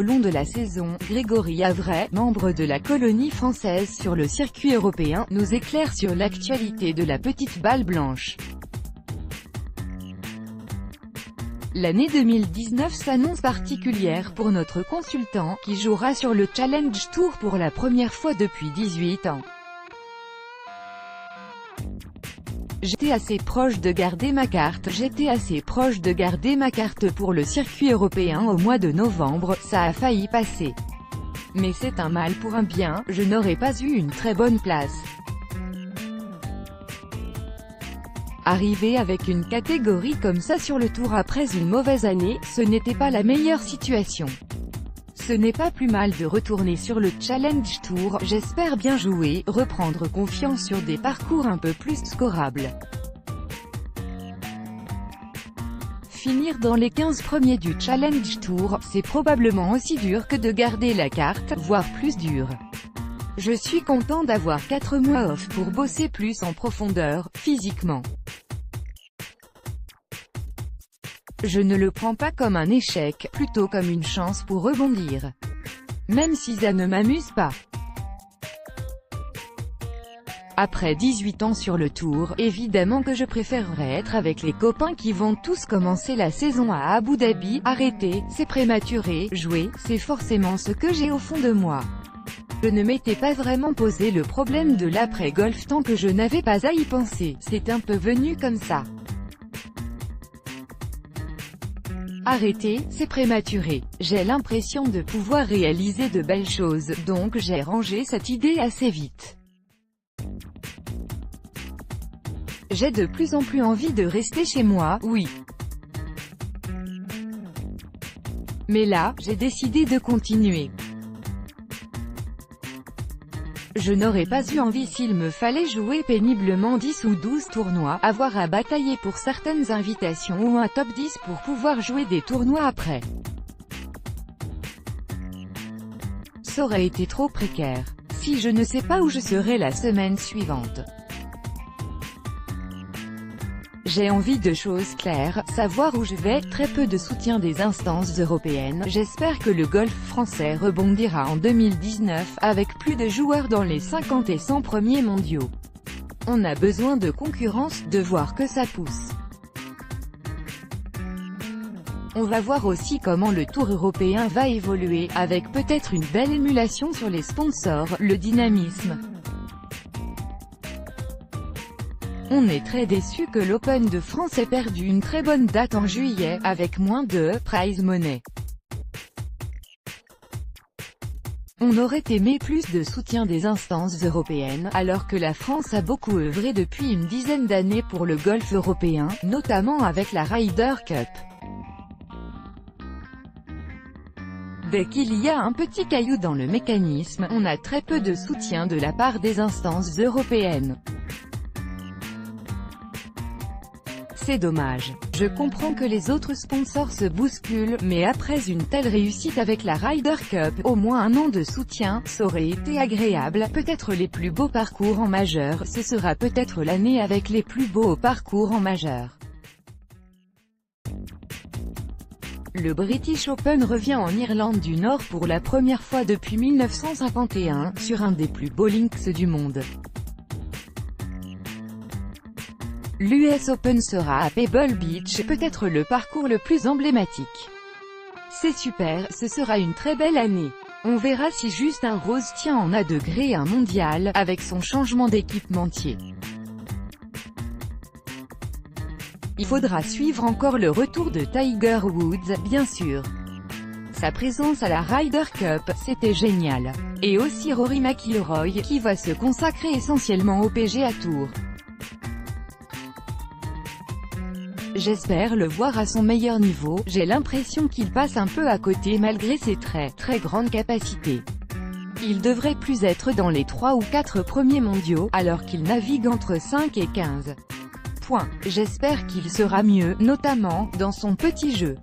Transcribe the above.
au long de la saison. Grégory Avray, membre de la colonie française sur le circuit européen, nous éclaire sur l'actualité de la petite balle blanche. L'année 2019 s'annonce particulière pour notre consultant, qui jouera sur le Challenge Tour pour la première fois depuis 18 ans. J'étais assez proche de garder ma carte pour le circuit européen au mois de novembre, ça a failli passer. Mais c'est un mal pour un bien, je n'aurais pas eu une très bonne place. Arriver avec une catégorie comme ça sur le tour après une mauvaise année, ce n'était pas la meilleure situation. Ce n'est pas plus mal de retourner sur le Challenge Tour, j'espère bien jouer, reprendre confiance sur des parcours un peu plus scorables. Finir dans les 15 premiers du Challenge Tour, c'est probablement aussi dur que de garder la carte, voire plus dur. Je suis content d'avoir 4 mois off pour bosser plus en profondeur, physiquement. Je ne le prends pas comme un échec, plutôt comme une chance pour rebondir. Même si ça ne m'amuse pas. Après 18 ans sur le tour, évidemment que je préférerais être avec les copains qui vont tous commencer la saison à Abu Dhabi. Arrêter, c'est prématuré, jouer, c'est forcément ce que j'ai au fond de moi. Je ne m'étais pas vraiment posé le problème de l'après-golf tant que je n'avais pas à y penser, c'est un peu venu comme ça. Arrêter, c'est prématuré. J'ai l'impression de pouvoir réaliser de belles choses, donc j'ai rangé cette idée assez vite. J'ai de plus en plus envie de rester chez moi, oui. Mais là, j'ai décidé de continuer. Je n'aurais pas eu envie s'il me fallait jouer péniblement 10 ou 12 tournois, avoir à batailler pour certaines invitations ou un top 10 pour pouvoir jouer des tournois après. Ça aurait été trop précaire. Si je ne sais pas où je serai la semaine suivante. J'ai envie de choses claires, savoir où je vais, très peu de soutien des instances européennes. J'espère que le golf français rebondira en 2019, avec plus de joueurs dans les 50 et 100 premiers mondiaux. On a besoin de concurrence, de voir que ça pousse. On va voir aussi comment le tour européen va évoluer, avec peut-être une belle émulation sur les sponsors, le dynamisme. On est très déçu que l'Open de France ait perdu une très bonne date en juillet, avec moins de prize money. On aurait aimé plus de soutien des instances européennes, alors que la France a beaucoup œuvré depuis une dizaine d'années pour le golf européen, notamment avec la Ryder Cup. Dès qu'il y a un petit caillou dans le mécanisme, on a très peu de soutien de la part des instances européennes. C'est dommage. Je comprends que les autres sponsors se bousculent, mais après une telle réussite avec la Ryder Cup, au moins un an de soutien, ça aurait été agréable. Peut-être les plus beaux parcours en majeur, ce sera peut-être l'année avec les plus beaux parcours en majeur. Le British Open revient en Irlande du Nord pour la première fois depuis 1951, sur un des plus beaux links du monde. L'US Open sera à Pebble Beach, peut-être le parcours le plus emblématique. C'est super, ce sera une très belle année. On verra si Justin Rose tient en A2 un mondial, avec son changement d'équipementier. Il faudra suivre encore le retour de Tiger Woods, bien sûr. Sa présence à la Ryder Cup, c'était génial. Et aussi Rory McIlroy, qui va se consacrer essentiellement au PGA Tour. J'espère le voir à son meilleur niveau, j'ai l'impression qu'il passe un peu à côté malgré ses très grandes capacités. Il devrait plus être dans les 3 ou 4 premiers mondiaux, alors qu'il navigue entre 5 et 15. J'espère qu'il sera mieux, notamment, dans son petit jeu.